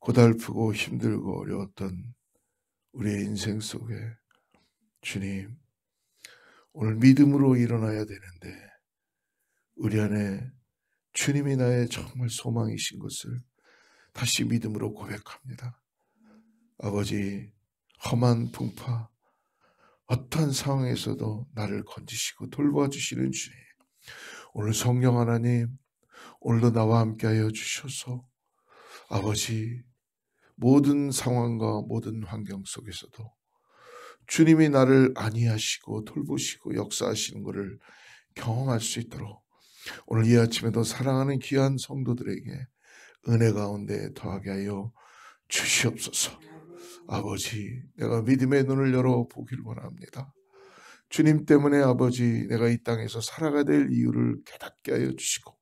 고달프고 힘들고 어려웠던 우리의 인생 속에 주님, 오늘 믿음으로 일어나야 되는데 우리 안에 주님이 나의 정말 소망이신 것을 다시 믿음으로 고백합니다. 아버지, 험한 풍파, 어떠한 상황에서도 나를 건지시고 돌봐주시는 주님, 오늘 성령 하나님, 오늘도 나와 함께하여 주셔서 아버지, 모든 상황과 모든 환경 속에서도 주님이 나를 안위하시고 돌보시고 역사하시는 것을 경험할 수 있도록 오늘 이 아침에도 사랑하는 귀한 성도들에게 은혜 가운데 더하게 하여 주시옵소서. 아버지, 내가 믿음의 눈을 열어 보길 원합니다. 주님 때문에 아버지, 내가 이 땅에서 살아가야 될 이유를 깨닫게 하여 주시고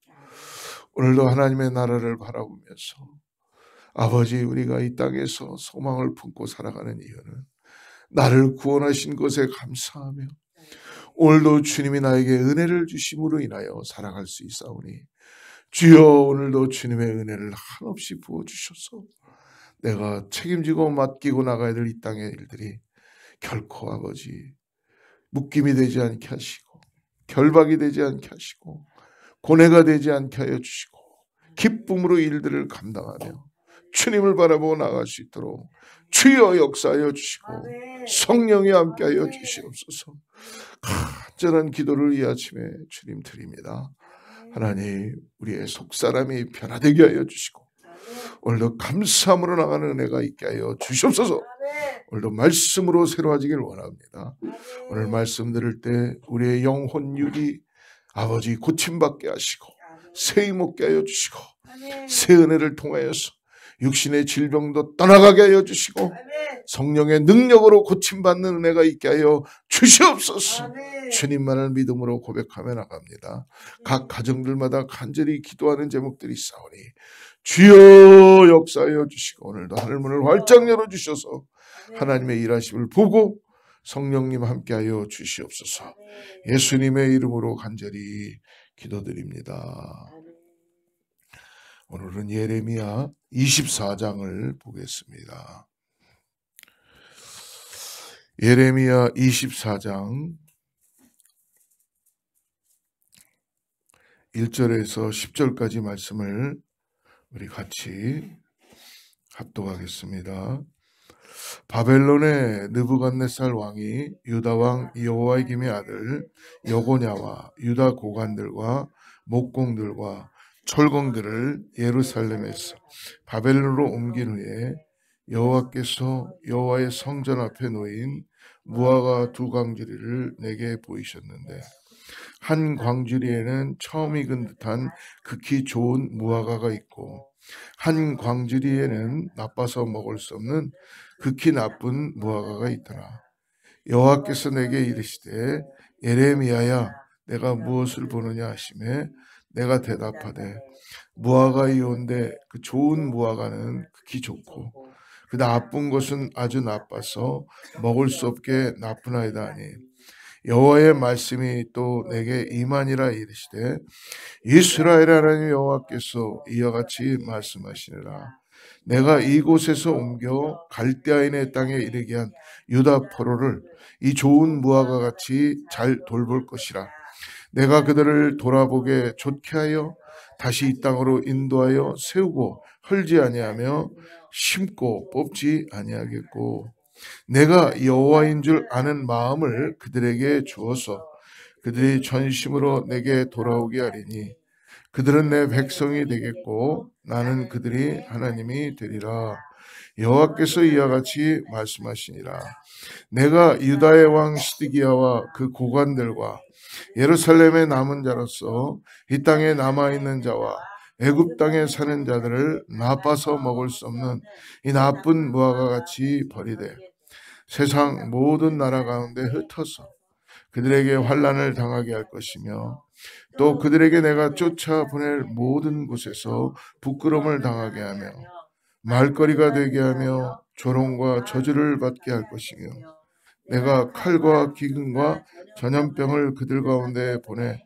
오늘도 하나님의 나라를 바라보면서 아버지, 우리가 이 땅에서 소망을 품고 살아가는 이유는 나를 구원하신 것에 감사하며 오늘도 주님이 나에게 은혜를 주심으로 인하여 살아갈 수 있사오니 주여, 오늘도 주님의 은혜를 한없이 부어주셔서 내가 책임지고 맡기고 나가야 될 이 땅의 일들이 결코 아버지 묶임이 되지 않게 하시고 결박이 되지 않게 하시고 고뇌가 되지 않게 하여 주시고 기쁨으로 일들을 감당하며 주님을 바라보고 나갈 수 있도록 주여 역사하여 주시고 성령이 함께하여 주시옵소서. 간절한 기도를 이 아침에 주님 드립니다. 하나님, 우리의 속사람이 변화되게 하여 주시고 오늘도 감사함으로 나가는 은혜가 있게 하여 주시옵소서. 오늘도 말씀으로 새로워지길 원합니다. 오늘 말씀 들을 때 우리의 영혼 육이 아버지 고침받게 하시고 새 힘 얻게 하여 주시고 새 은혜를 통하여서 육신의 질병도 떠나가게 하여 주시고 성령의 능력으로 고침받는 은혜가 있게 하여 주시옵소서. 주님만을 믿음으로 고백하며 나갑니다. 각 가정들마다 간절히 기도하는 제목들이 있사오니 주여 역사하여 주시고 오늘도 하늘문을 활짝 열어주셔서 하나님의 일하심을 보고 성령님 함께하여 주시옵소서. 예수님의 이름으로 간절히 기도드립니다. 오늘은 예레미야 24장을 보겠습니다. 예레미야 24장 1절에서 10절까지 말씀을 우리 같이 합독하겠습니다. 바벨론의 느부갓네살 왕이 유다 왕 여호야김의 아들 여고냐와 유다 고관들과 목공들과 철공들을 예루살렘에서 바벨론으로 옮긴 후에 여호와께서 여호와의 성전 앞에 놓인 무화과 두 광주리를 내게 보이셨는데 한 광주리에는 처음 익은 듯한 극히 좋은 무화과가 있고 한 광주리에는 나빠서 먹을 수 없는 극히 나쁜 무화과가 있더라. 여호와께서 내게 이르시되 예레미야야, 내가 무엇을 보느냐 하시매 내가 대답하되 무화과이온데 그 좋은 무화과는 극히 좋고 그 나쁜 것은 아주 나빠서 먹을 수 없게 나쁘나이다 하니 여호와의 말씀이 또 내게 임하니라 이르시되 이스라엘 하나님 여호와께서 이와 같이 말씀하시니라. 내가 이곳에서 옮겨 갈대아인의 땅에 이르게 한 유다 포로를 이 좋은 무화과 같이 잘 돌볼 것이라. 내가 그들을 돌아보게 좋게 하여 다시 이 땅으로 인도하여 세우고 헐지 아니하며 심고 뽑지 아니하겠고 내가 여호와인 줄 아는 마음을 그들에게 주어서 그들이 전심으로 내게 돌아오게 하리니 그들은 내 백성이 되겠고 나는 그들이 하나님이 되리라. 여호와께서 이와 같이 말씀하시니라. 내가 유다의 왕 시드기야와 그 고관들과 예루살렘의 남은 자로서 이 땅에 남아있는 자와 애굽 땅에 사는 자들을 나빠서 먹을 수 없는 이 나쁜 무화과 같이 버리되 세상 모든 나라 가운데 흩어서 그들에게 환난을 당하게 할 것이며 또 그들에게 내가 쫓아보낼 모든 곳에서 부끄러움을 당하게 하며 말거리가 되게 하며 조롱과 저주를 받게 할 것이며 내가 칼과 기근과 전염병을 그들 가운데 보내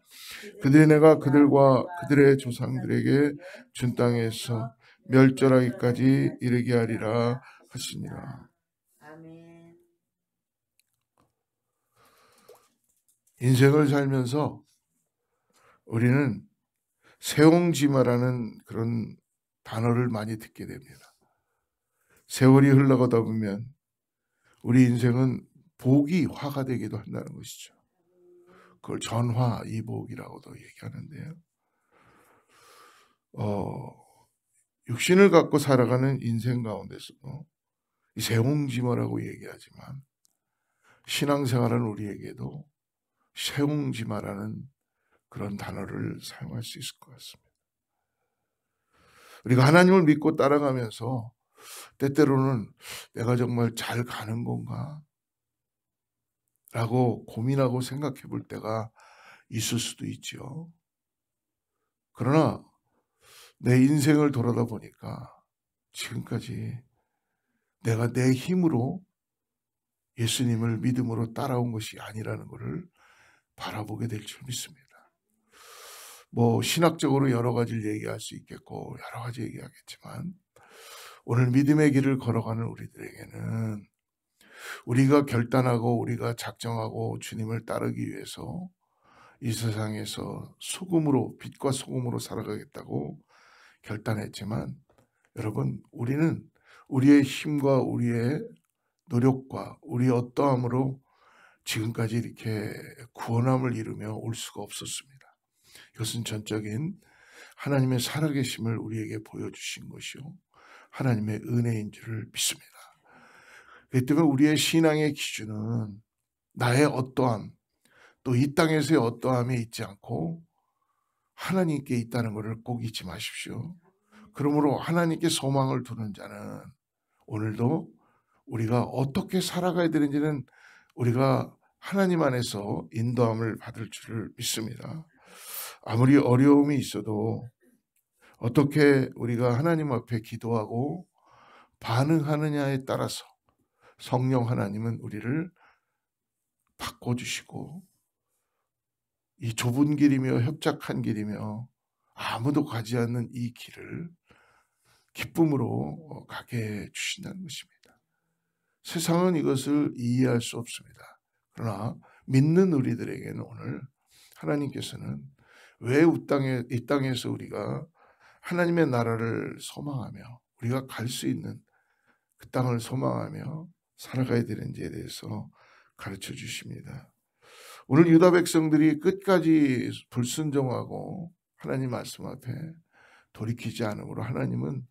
그들이 내가 그들과 그들의 조상들에게 준 땅에서 멸절하기까지 이르게 하리라 하시니라. 아멘. 인생을 살면서 우리는 세옹지마라는 그런 단어를 많이 듣게 됩니다. 세월이 흘러가다 보면 우리 인생은 복이 화가 되기도 한다는 것이죠. 그걸 전화이복이라고도 얘기하는데요. 육신을 갖고 살아가는 인생 가운데서도 이 세옹지마라고 얘기하지만 신앙생활은 우리에게도 세옹지마라는 그런 단어를 사용할 수 있을 것 같습니다. 우리가 하나님을 믿고 따라가면서 때때로는 내가 정말 잘 가는 건가? 라고 고민하고 생각해 볼 때가 있을 수도 있죠. 그러나 내 인생을 돌아다 보니까 지금까지 내가 내 힘으로 예수님을 믿음으로 따라온 것이 아니라는 것을 바라보게 될 줄 믿습니다. 뭐 신학적으로 여러 가지를 얘기할 수 있겠고 여러 가지 얘기하겠지만 오늘 믿음의 길을 걸어가는 우리들에게는 우리가 결단하고 우리가 작정하고 주님을 따르기 위해서 이 세상에서 소금으로 빛과 소금으로 살아가겠다고 결단했지만 여러분 우리는 우리의 힘과 우리의 노력과 우리의 어떠함으로 지금까지 이렇게 구원함을 이루며 올 수가 없었습니다. 이것은 전적인 하나님의 살아계심을 우리에게 보여주신 것이요 하나님의 은혜인 줄을 믿습니다. 그렇기 때문에 우리의 신앙의 기준은 나의 어떠함 또 이 땅에서의 어떠함에 있지 않고 하나님께 있다는 것을 꼭 잊지 마십시오. 그러므로 하나님께 소망을 두는 자는 오늘도 우리가 어떻게 살아가야 되는지는 우리가 하나님 안에서 인도함을 받을 줄을 믿습니다. 아무리 어려움이 있어도 어떻게 우리가 하나님 앞에 기도하고 반응하느냐에 따라서 성령 하나님은 우리를 바꿔주시고 이 좁은 길이며 협착한 길이며 아무도 가지 않는 이 길을 기쁨으로 가게 해 주신다는 것입니다. 세상은 이것을 이해할 수 없습니다. 그러나 믿는 우리들에게는 오늘 하나님께서는 왜 이 땅에서 우리가 하나님의 나라를 소망하며 우리가 갈 수 있는 그 땅을 소망하며 살아가야 되는지에 대해서 가르쳐 주십니다. 오늘 유다 백성들이 끝까지 불순종하고 하나님 말씀 앞에 돌이키지 않으므로 하나님은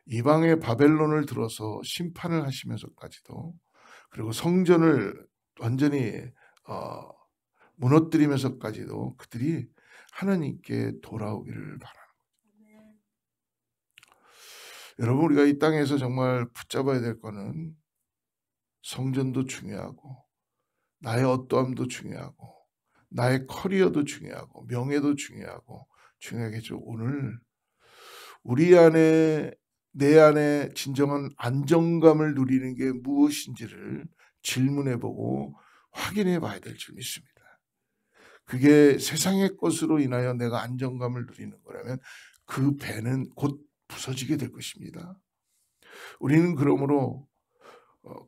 이방의 바벨론을 들어서 심판을 하시면서까지도 그리고 성전을 완전히 무너뜨리면서까지도 그들이 하나님께 돌아오기를 바라는 거죠. 여러분 우리가 이 땅에서 정말 붙잡아야 될 거는 성전도 중요하고 나의 어떠함도 중요하고 나의 커리어도 중요하고 명예도 중요하고 중요하겠죠. 오늘 우리 안에 내 안에 진정한 안정감을 누리는 게 무엇인지를 질문해보고 확인해 봐야 될 줄 믿습니다. 그게 세상의 것으로 인하여 내가 안정감을 누리는 거라면 그 배는 곧 부서지게 될 것입니다. 우리는 그러므로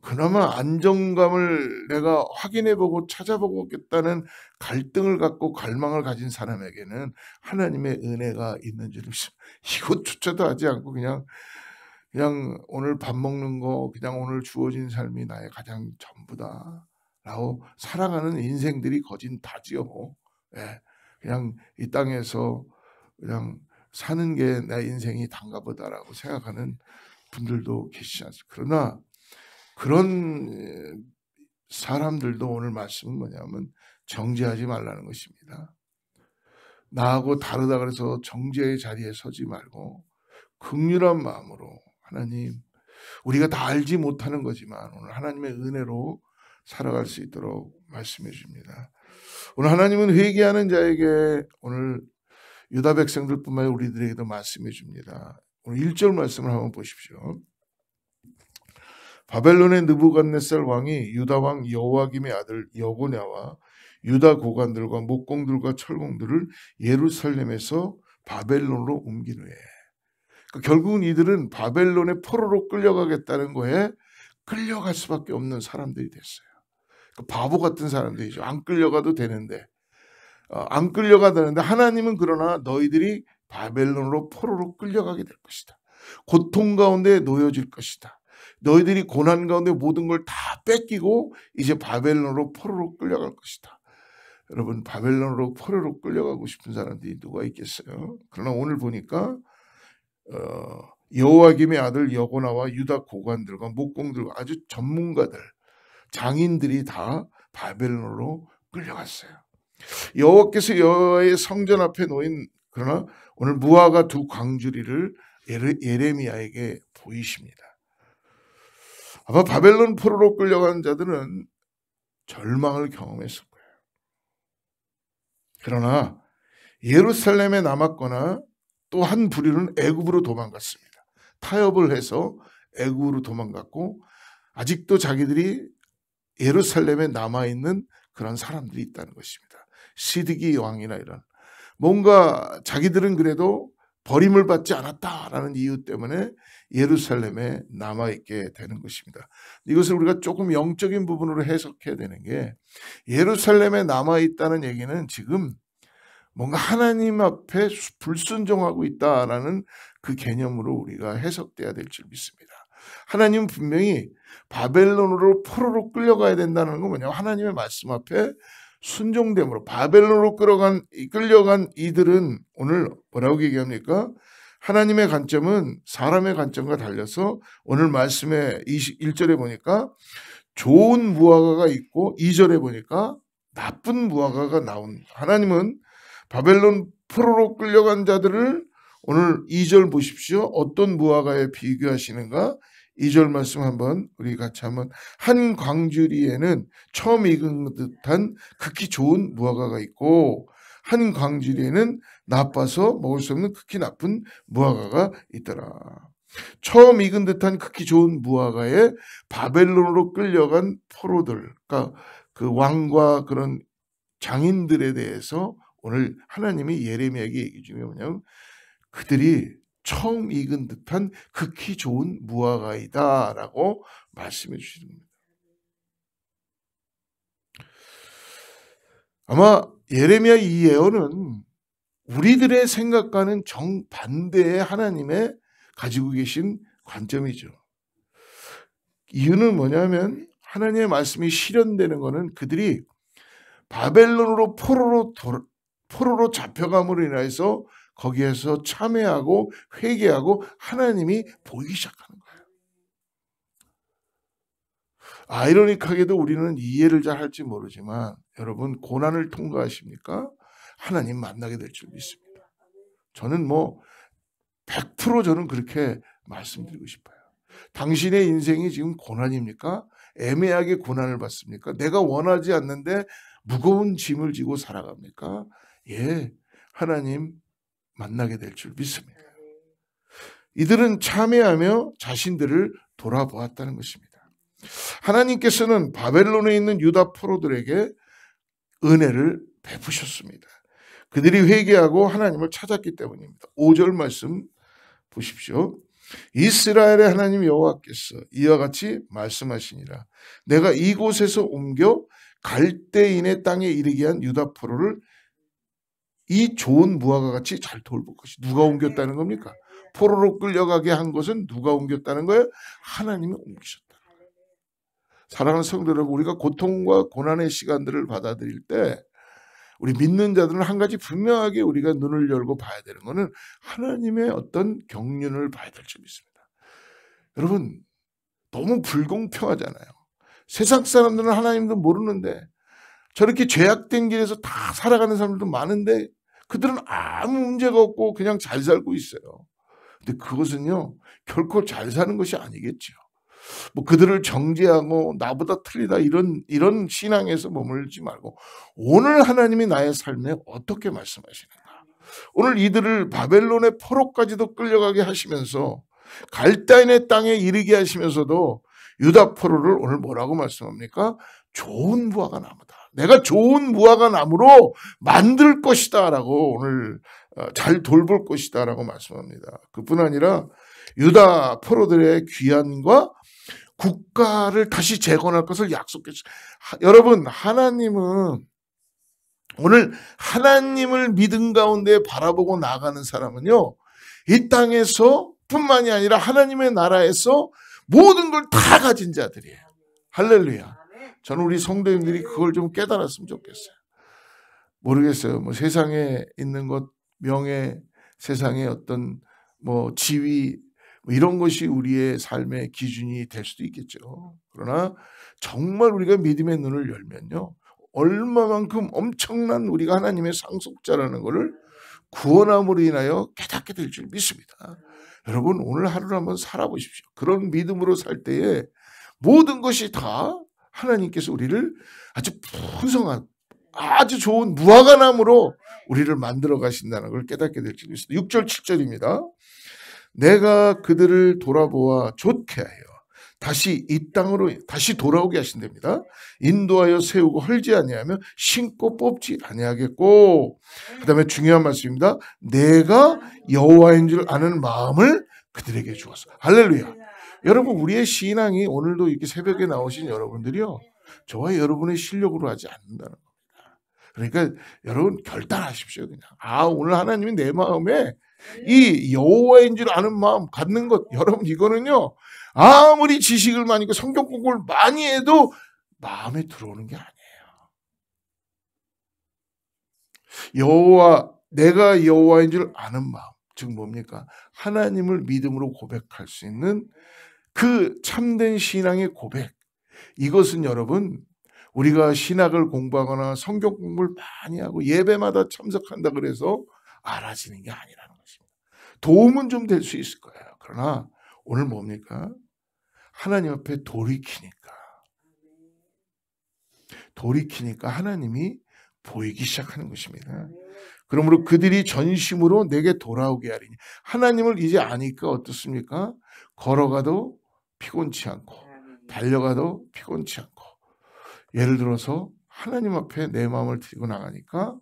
그나마 안정감을 내가 확인해보고 찾아보겠다는 갈등을 갖고 갈망을 가진 사람에게는 하나님의 은혜가 있는 줄 믿습니다. 이것조차도 하지 않고 그냥 오늘 밥 먹는 거 그냥 오늘 주어진 삶이 나의 가장 전부다 라고 살아가는 인생들이 거진 다지요. 예, 그냥 이 땅에서 그냥 사는 게 내 인생이 단가 보다라고 생각하는 분들도 계시지 않습니까? 그러나 그런 사람들도 오늘 말씀은 뭐냐면 정죄하지 말라는 것입니다. 나하고 다르다 그래서 정죄의 자리에 서지 말고 긍휼한 마음으로 하나님 우리가 다 알지 못하는 거지만 오늘 하나님의 은혜로 살아갈 수 있도록 말씀해 줍니다. 오늘 하나님은 회개하는 자에게 오늘 유다 백성들뿐만 아니라 우리들에게도 말씀해 줍니다. 오늘 1절 말씀을 한번 보십시오. 바벨론의 느부갓네살 왕이 유다 왕 여호와김의 아들 여고냐와 유다 고관들과 목공들과 철공들을 예루살렘에서 바벨론으로 옮긴 후에 결국은 이들은 바벨론의 포로로 끌려가겠다는 거에 끌려갈 수밖에 없는 사람들이 됐어요. 바보 같은 사람들이죠. 안 끌려가도 되는데. 안 끌려가다는데 하나님은 그러나 너희들이 바벨론으로 포로로 끌려가게 될 것이다. 고통 가운데 놓여질 것이다. 너희들이 고난 가운데 모든 걸 다 뺏기고 이제 바벨론으로 포로로 끌려갈 것이다. 여러분, 바벨론으로 포로로 끌려가고 싶은 사람들이 누가 있겠어요? 그러나 오늘 보니까 여호야김의 아들 여고나와 유다 고관들과 목공들과 아주 전문가들, 장인들이 다 바벨론으로 끌려갔어요. 여호와께서 여호와의 성전 앞에 놓인 그러나 오늘 무화과 두 광주리를 예레미야에게 보이십니다. 아마 바벨론 포로로 끌려간 자들은 절망을 경험했을 거예요. 그러나 예루살렘에 남았거나 또 한 부류는 애굽으로 도망갔습니다. 타협을 해서 애굽으로 도망갔고 아직도 자기들이 예루살렘에 남아있는 그런 사람들이 있다는 것입니다. 시드기 왕이나 이런 뭔가 자기들은 그래도 버림을 받지 않았다라는 이유 때문에 예루살렘에 남아있게 되는 것입니다. 이것을 우리가 조금 영적인 부분으로 해석해야 되는 게 예루살렘에 남아있다는 얘기는 지금 뭔가 하나님 앞에 불순종하고 있다라는 그 개념으로 우리가 해석돼야 될 줄 믿습니다. 하나님은 분명히 바벨론으로 포로로 끌려가야 된다는 건 뭐냐면 하나님의 말씀 앞에 순종됨으로 바벨론으로 끌려간 이들은 오늘 뭐라고 얘기합니까? 하나님의 관점은 사람의 관점과 달려서 오늘 말씀의 21절에 보니까 좋은 무화과가 있고 2절에 보니까 나쁜 무화과가 나온 하나님은 바벨론 포로로 끌려간 자들을 오늘 2절 보십시오. 어떤 무화과에 비교하시는가? 2절 말씀 한번 우리 같이 한번 한 광주리에는 처음 익은 듯한 극히 좋은 무화과가 있고 한 광주리에는 나빠서 먹을 수 없는 극히 나쁜 무화과가 있더라. 처음 익은 듯한 극히 좋은 무화과에 바벨론으로 끌려간 포로들, 그러니까 그 왕과 그런 장인들에 대해서 오늘 하나님이 예레미야에게 얘기 중에 뭐냐면 그들이 처음 익은 듯한 극히 좋은 무화과이다 라고 말씀해 주시는 겁니다. 아마 예레미야 이 예언은 우리들의 생각과는 정반대의 하나님의 가지고 계신 관점이죠. 이유는 뭐냐면 하나님의 말씀이 실현되는 것은 그들이 바벨론으로 포로로 잡혀감으로 인해서 거기에서 참회하고 회개하고 하나님이 보이기 시작하는 거예요. 아이러니하게도 우리는 이해를 잘 할지 모르지만 여러분 고난을 통과하십니까? 하나님 만나게 될 줄 믿습니다. 저는 100% 저는 그렇게 말씀드리고 싶어요. 당신의 인생이 지금 고난입니까? 애매하게 고난을 받습니까? 내가 원하지 않는데 무거운 짐을 지고 살아갑니까? 예, 하나님 만나게 될 줄 믿습니다. 이들은 참회하며 자신들을 돌아보았다는 것입니다. 하나님께서는 바벨론에 있는 유다 포로들에게 은혜를 베푸셨습니다. 그들이 회개하고 하나님을 찾았기 때문입니다. 5절 말씀 보십시오. 이스라엘의 하나님 여호와께서 이와 같이 말씀하시니라. 내가 이곳에서 옮겨 갈대인의 땅에 이르게 한 유다 포로를 이 좋은 무화과 같이 잘 돌볼 것이. 누가 옮겼다는 겁니까? 포로로 끌려가게 한 것은 누가 옮겼다는 거예요? 하나님이 옮기셨다. 사랑하는 성도 여러분, 우리가 고통과 고난의 시간들을 받아들일 때 우리 믿는 자들은 한 가지 분명하게 우리가 눈을 열고 봐야 되는 것은 하나님의 어떤 경륜을 봐야 될 줄 믿습니다. 여러분, 너무 불공평하잖아요. 세상 사람들은 하나님도 모르는데 저렇게 죄악된 길에서 다 살아가는 사람들도 많은데 그들은 아무 문제가 없고 그냥 잘 살고 있어요. 근데 그것은요 결코 잘 사는 것이 아니겠죠. 그들을 정죄하고 나보다 틀리다 이런 신앙에서 머물지 말고 오늘 하나님이 나의 삶에 어떻게 말씀하시는가. 오늘 이들을 바벨론의 포로까지도 끌려가게 하시면서 갈대인의 땅에 이르게 하시면서도 유다 포로를 오늘 뭐라고 말씀합니까? 좋은 무화과 나무다. 내가 좋은 무화과 나무로 만들 것이다 라고 오늘 잘 돌볼 것이다 라고 말씀합니다. 그뿐 아니라 유다 포로들의 귀환과 국가를 다시 재건할 것을 약속했어요. 여러분, 하나님은 오늘 하나님을 믿음 가운데 바라보고 나가는 사람은요, 이 땅에서 뿐만이 아니라 하나님의 나라에서 모든 걸 다 가진 자들이에요. 할렐루야. 저는 우리 성도님들이 그걸 좀 깨달았으면 좋겠어요. 모르겠어요. 뭐 세상에 있는 것, 명예, 세상의 어떤 뭐 지위, 뭐 이런 것이 우리의 삶의 기준이 될 수도 있겠죠. 그러나 정말 우리가 믿음의 눈을 열면요, 얼마만큼 엄청난 우리가 하나님의 상속자라는 것을 구원함으로 인하여 깨닫게 될 줄 믿습니다. 여러분, 오늘 하루를 한번 살아보십시오. 그런 믿음으로 살 때에 모든 것이 다 하나님께서 우리를 아주 풍성한, 아주 좋은 무화과나무로 우리를 만들어 가신다는 걸 깨닫게 될 줄 믿습니다. 6절 7절입니다. 내가 그들을 돌아보아 좋게 하여 다시 이 땅으로 다시 돌아오게 하신답니다. 인도하여 세우고 헐지 아니하며 심고 뽑지 아니하겠고, 그 다음에 중요한 말씀입니다. 내가 여호와인 줄 아는 마음을 그들에게 주었어. 할렐루야. 여러분, 우리의 신앙이 오늘도 이렇게 새벽에 나오신 여러분들이요, 저와 여러분의 실력으로 하지 않는다는 겁니다. 그러니까 여러분 결단하십시오. 그냥 오늘 하나님이 내 마음에 이 여호와인 줄 아는 마음 갖는 것, 여러분 이거는요, 아무리 지식을 많이 있고 성경 공부를 많이 해도 마음에 들어오는 게 아니에요. 내가 여호와인 줄 아는 마음, 즉 뭡니까? 하나님을 믿음으로 고백할 수 있는 그 참된 신앙의 고백. 이것은 여러분, 우리가 신학을 공부하거나 성경 공부를 많이 하고 예배마다 참석한다 그래서 알아지는 게 아니라는 것입니다. 도움은 좀 될 수 있을 거예요. 그러나 오늘 뭡니까? 하나님 앞에 돌이키니까 하나님이 보이기 시작하는 것입니다. 그러므로 그들이 전심으로 내게 돌아오게 하리니, 하나님을 이제 아니까 어떻습니까? 걸어가도 피곤치 않고 달려가도 피곤치 않고, 예를 들어서 하나님 앞에 내 마음을 드리고 나가니까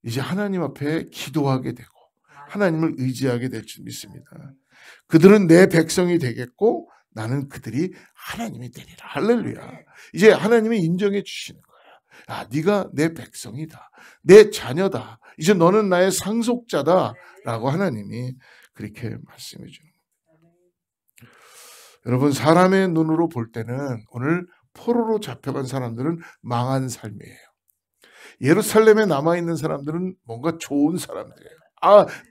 이제 하나님 앞에 기도하게 되고 하나님을 의지하게 될 줄 믿습니다. 그들은 내 백성이 되겠고 나는 그들이 하나님이 되리라. 할렐루야. 이제 하나님이 인정해 주시는 거예요. 네가 내 백성이다, 내 자녀다, 이제 너는 나의 상속자다 라고 하나님이 그렇게 말씀해 주는 거예요. 여러분, 사람의 눈으로 볼 때는 오늘 포로로 잡혀간 사람들은 망한 삶이에요. 예루살렘에 남아있는 사람들은 뭔가 좋은 사람들이에요.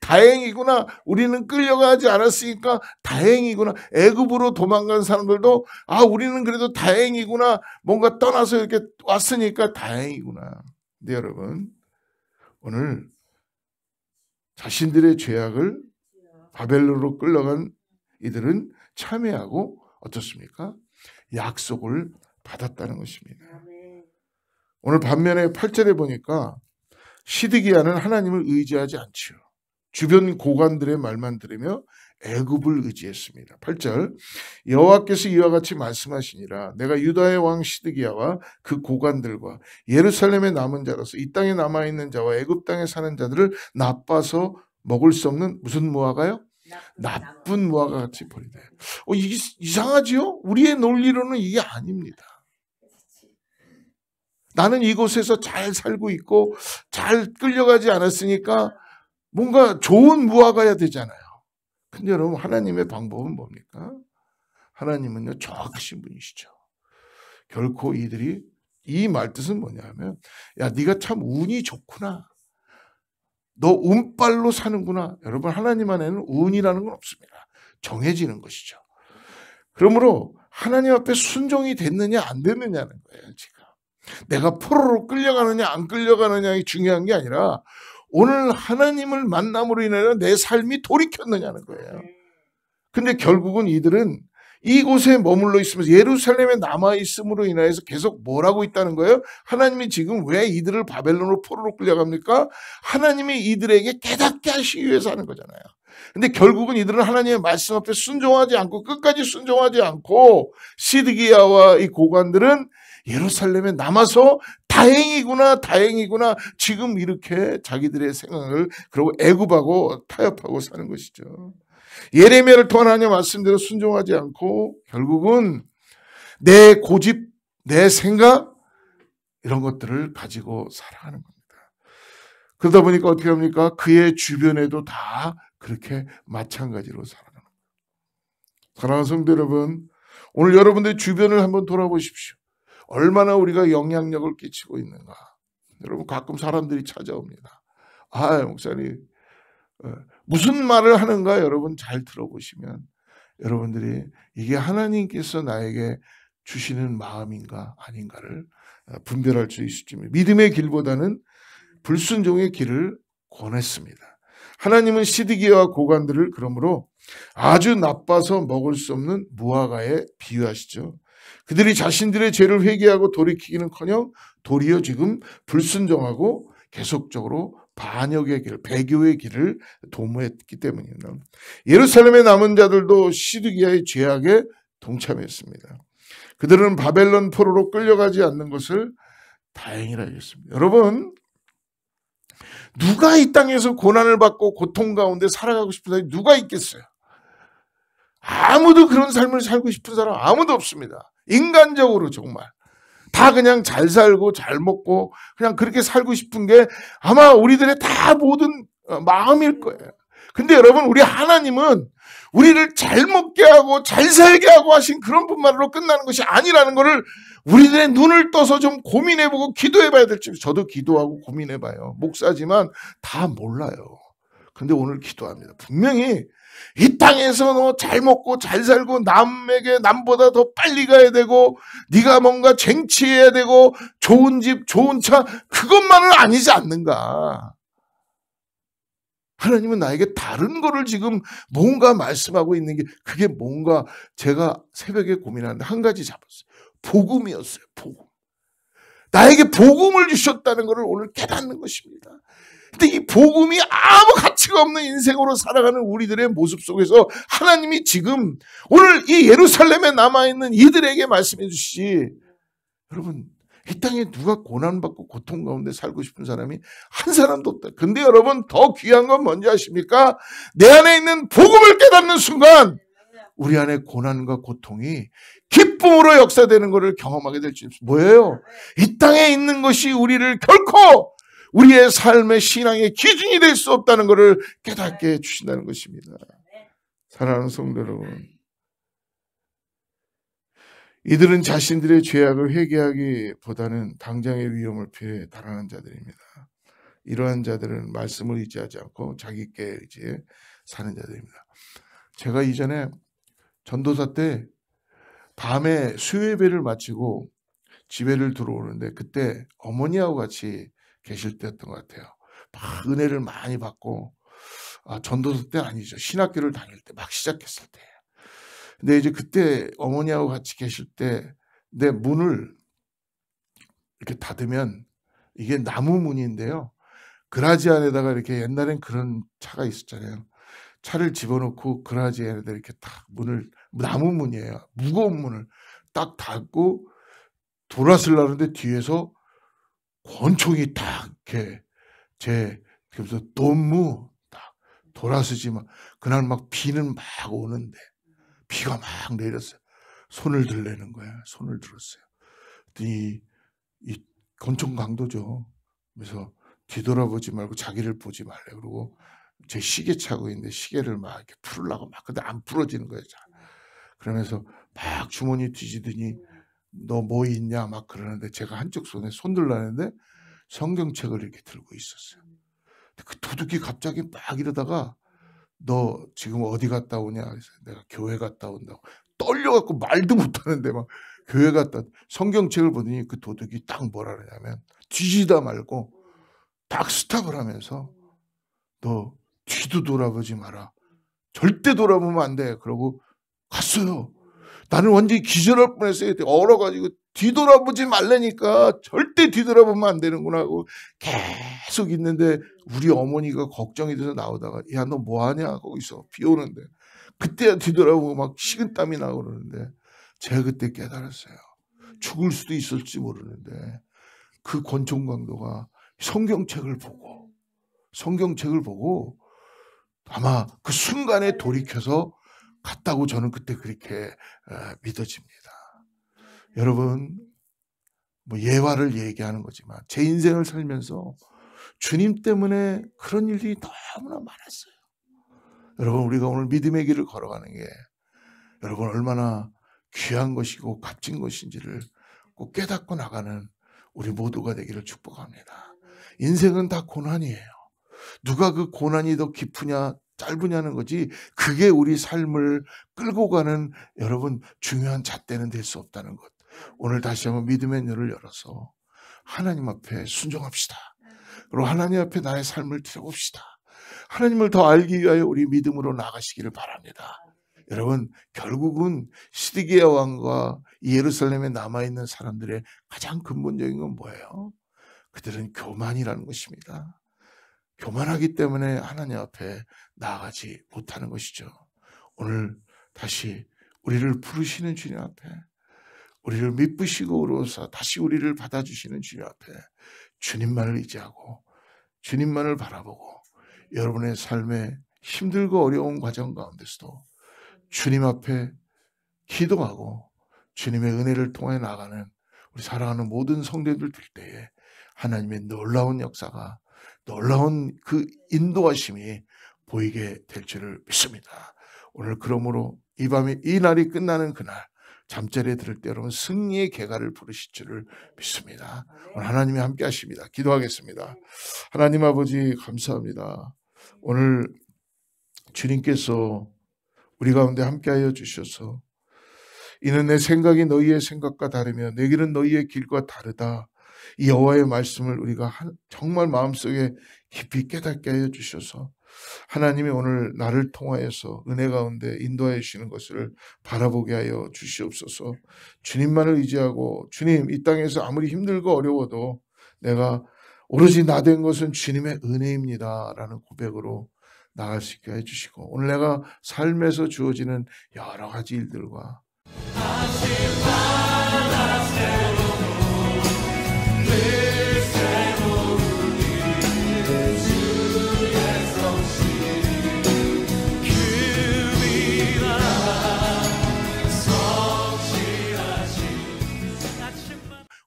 다행이구나, 우리는 끌려가지 않았으니까 다행이구나. 애굽으로 도망간 사람들도 우리는 그래도 다행이구나, 뭔가 떠나서 이렇게 왔으니까 다행이구나. 근데 여러분, 오늘 자신들의 죄악을 바벨론으로 끌려간 이들은 참회하고 어떻습니까? 약속을 받았다는 것입니다. 오늘 반면에 8절에 보니까 시드기야는 하나님을 의지하지 않지요. 주변 고관들의 말만 들으며 애굽을 의지했습니다. 8절, 여호와께서 이와 같이 말씀하시니라. 내가 유다의 왕 시드기야와 그 고관들과 예루살렘에 남은 자로서 이 땅에 남아있는 자와 애굽 땅에 사는 자들을 나빠서 먹을 수 없는 무슨 무화과요? 나쁜 무화과 같이 버리되. 이게 이상하지요? 우리의 논리로는 이게 아닙니다. 나는 이곳에서 잘 살고 있고 잘 끌려가지 않았으니까 뭔가 좋은 무화과야 되잖아요. 근데 여러분, 하나님의 방법은 뭡니까? 하나님은요, 정확하신 분이시죠. 결코 이들이, 이 말뜻은 뭐냐면, 네가 참 운이 좋구나, 너 운빨로 사는구나. 여러분, 하나님 안에는 운이라는 건 없습니다. 정해지는 것이죠. 그러므로 하나님 앞에 순종이 됐느냐 안 됐느냐는 거예요. 지금 내가 포로로 끌려가느냐 안 끌려가느냐가 중요한 게 아니라 오늘 하나님을 만남으로 인하여 내 삶이 돌이켰느냐는 거예요. 근데 결국은 이들은 이곳에 머물러 있으면서 예루살렘에 남아있음으로 인하여서 계속 뭘 하고 있다는 거예요? 하나님이 지금 왜 이들을 바벨론으로 포로로 끌려갑니까? 하나님이 이들에게 깨닫게 하시기 위해서 하는 거잖아요. 근데 결국은 이들은 하나님의 말씀 앞에 순종하지 않고 끝까지 순종하지 않고 시드기야와 이 고관들은 예루살렘에 남아서 다행이구나 지금 이렇게 자기들의 생각을 그리고 애굽하고 타협하고 사는 것이죠. 예레미야를 통한 하나님의 말씀대로 순종하지 않고 결국은 내 고집, 내 생각 이런 것들을 가지고 살아가는 겁니다. 그러다 보니까 어떻게 합니까? 그의 주변에도 다 그렇게 마찬가지로 살아가는 겁니다. 사랑하는 성도 여러분, 오늘 여러분들 주변을 한번 돌아보십시오. 얼마나 우리가 영향력을 끼치고 있는가. 여러분 가끔 사람들이 찾아옵니다. 아, 목사님 무슨 말을 하는가 여러분 잘 들어보시면 여러분들이 이게 하나님께서 나에게 주시는 마음인가 아닌가를 분별할 수 있을지. 믿음의 길보다는 불순종의 길을 권했습니다. 하나님은 시드기야와 고관들을 그러므로 아주 나빠서 먹을 수 없는 무화과에 비유하시죠. 그들이 자신들의 죄를 회개하고 돌이키기는커녕 도리어 지금 불순종하고 계속적으로 반역의 길, 배교의 길을 도모했기 때문입니다. 예루살렘에 남은 자들도 시드기야의 죄악에 동참했습니다. 그들은 바벨론 포로로 끌려가지 않는 것을 다행이라 했습니다. 여러분, 누가 이 땅에서 고난을 받고 고통 가운데 살아가고 싶은 사람이 누가 있겠어요? 아무도 그런 삶을 살고 싶은 사람 아무도 없습니다. 인간적으로 정말 다 그냥 잘 살고 잘 먹고 그냥 그렇게 살고 싶은 게 아마 우리들의 다 모든 마음일 거예요. 근데 여러분, 우리 하나님은 우리를 잘 먹게 하고 잘 살게 하고 하신 그런 분만으로 끝나는 것이 아니라는 것을 우리들의 눈을 떠서 좀 고민해보고 기도해봐야 될지. 저도 기도하고 고민해봐요. 목사지만 다 몰라요. 근데 오늘 기도합니다. 분명히 이 땅에서 너 잘 먹고 잘 살고 남에게 남보다 더 빨리 가야 되고 네가 뭔가 쟁취해야 되고 좋은 집 좋은 차 그것만은 아니지 않는가. 하나님은 나에게 다른 거를 지금 뭔가 말씀하고 있는 게 그게 뭔가. 제가 새벽에 고민하는데 한 가지 잡았어요. 복음이었어요. 복음. 나에게 복음을 주셨다는 것을 오늘 깨닫는 것입니다. 근데 이 복음이 아무 가치가 없는 인생으로 살아가는 우리들의 모습 속에서 하나님이 지금 오늘 이 예루살렘에 남아있는 이들에게 말씀해 주시지, 여러분 이 땅에 누가 고난받고 고통 가운데 살고 싶은 사람이 한 사람도 없다. 근데 여러분 더 귀한 건 뭔지 아십니까? 내 안에 있는 복음을 깨닫는 순간 우리 안에 고난과 고통이 기쁨으로 역사되는 것을 경험하게 될 수 있습니다. 뭐예요? 이 땅에 있는 것이 우리를 결코 우리의 삶의 신앙의 기준이 될 수 없다는 것을 깨닫게 해주신다는 것입니다. 사랑하는 성도 여러분, 이들은 자신들의 죄악을 회개하기보다는 당장의 위험을 피해 달아난 자들입니다. 이러한 자들은 말씀을 의지하지 않고 자기께 의지해 사는 자들입니다. 제가 이전에 전도사 때 밤에 수요예배를 마치고 집에를 들어오는데 그때 어머니하고 같이 계실 때였던 것 같아요. 막 은혜를 많이 받고, 전도사 때 아니죠. 신학교를 다닐 때 막 시작했을 때. 근데 이제 그때 어머니하고 같이 계실 때 내 문을 이렇게 닫으면 이게 나무 문인데요. 그라지 안에다가 이렇게 옛날엔 그런 차가 있었잖아요. 차를 집어넣고 그라지 안에다 이렇게 딱 문을, 나무 문이에요. 무거운 문을 딱 닫고 돌아서려는데 뒤에서 권총이 딱 이렇게 그래서 너무 딱 돌아서지 마. 그날 막 비는 막 오는데 비가 막 내렸어요. 손을 들라는 거야. 손을 들었어요. 이 권총 강도죠. 그래서 뒤돌아보지 말고 자기를 보지 말래. 그러고 제 시계 차고 있는데 시계를 막 이렇게 풀으려고 막 근데 안 풀어지는 거예요. 그러면서 막 주머니 뒤지더니 너 뭐 있냐 막 그러는데 제가 한쪽 손에 손 들라는데 성경책을 이렇게 들고 있었어요. 그 도둑이 갑자기 막 이러다가 너 지금 어디 갔다 오냐? 그래서 내가 교회 갔다 온다고 떨려갖고 말도 못하는데 막 교회 갔다, 성경책을 보더니 그 도둑이 딱 뭐라 그러냐면 뒤지다 말고 딱 스탑을 하면서 너 뒤도 돌아보지 마라. 절대 돌아보면 안 돼. 그러고 갔어요. 나는 완전히 기절할 뻔했어요. 얼어가지고 뒤돌아보지 말라니까. 절대 뒤돌아보면 안 되는구나 하고 계속 있는데 우리 어머니가 걱정이 돼서 나오다가 야, 너 뭐하냐 거기서 비 오는데. 그때야 뒤돌아보고 막 식은땀이 나고 그러는데 제가 그때 깨달았어요. 죽을 수도 있을지 모르는데 그 권총 강도가 성경책을 보고 아마 그 순간에 돌이켜서 갔다고 저는 그때 그렇게 믿어집니다. 여러분, 뭐 예화를 얘기하는 거지만 제 인생을 살면서 주님 때문에 그런 일이 너무나 많았어요. 여러분, 우리가 오늘 믿음의 길을 걸어가는 게 여러분 얼마나 귀한 것이고 값진 것인지를 꼭 깨닫고 나가는 우리 모두가 되기를 축복합니다. 인생은 다 고난이에요. 누가 그 고난이 더 깊으냐 짧으냐는 거지 그게 우리 삶을 끌고 가는 여러분 중요한 잣대는 될 수 없다는 것. 오늘 다시 한번 믿음의 눈을 열어서 하나님 앞에 순종합시다. 그리고 하나님 앞에 나의 삶을 드려봅시다. 하나님을 더 알기 위하여 우리 믿음으로 나가시기를 바랍니다. 여러분, 결국은 시드기야 왕과 예루살렘에 남아있는 사람들의 가장 근본적인 건 뭐예요? 그들은 교만이라는 것입니다. 교만하기 때문에 하나님 앞에 나아가지 못하는 것이죠. 오늘 다시 우리를 부르시는 주님 앞에 우리를 미쁘시고 의로워서 다시 우리를 받아주시는 주님 앞에 주님만을 의지하고 주님만을 바라보고 여러분의 삶에 힘들고 어려운 과정 가운데서도 주님 앞에 기도하고 주님의 은혜를 통해 나가는 우리 사랑하는 모든 성도들 될 때에 하나님의 놀라운 역사가 놀라운 그 인도하심이 보이게 될 줄을 믿습니다. 오늘 그러므로 이 밤에 이 날이 끝나는 그날 잠자리에 들을 때 여러분 승리의 개가를 부르실 줄을 믿습니다. 오늘 하나님이 함께 하십니다. 기도하겠습니다. 하나님 아버지 감사합니다. 오늘 주님께서 우리 가운데 함께하여 주셔서 이는 내 생각이 너희의 생각과 다르며 내 길은 너희의 길과 다르다. 이 여호와의 말씀을 우리가 정말 마음속에 깊이 깨닫게 하여 주셔서 하나님이 오늘 나를 통하여서 은혜 가운데 인도하여 주시는 것을 바라보게 하여 주시옵소서. 주님만을 의지하고 주님 이 땅에서 아무리 힘들고 어려워도 내가 오로지 나 된 것은 주님의 은혜입니다 라는 고백으로 나갈 수 있게 해주시고 오늘 내가 삶에서 주어지는 여러 가지 일들과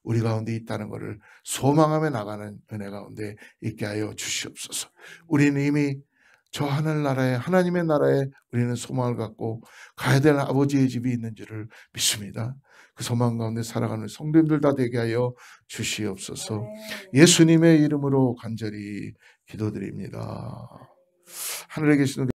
우리 가운데 있다는 것을 소망하며 나가는 은혜 가운데 있게 하여 주시옵소서. 우리는 이미 저 하늘나라에 하나님의 나라에 우리는 소망을 갖고 가야 될 아버지의 집이 있는 줄을 믿습니다. 그 소망 가운데 살아가는 성도님들 다 되게 하여 주시옵소서. 예수님의 이름으로 간절히 기도드립니다. 하늘에 계신 우리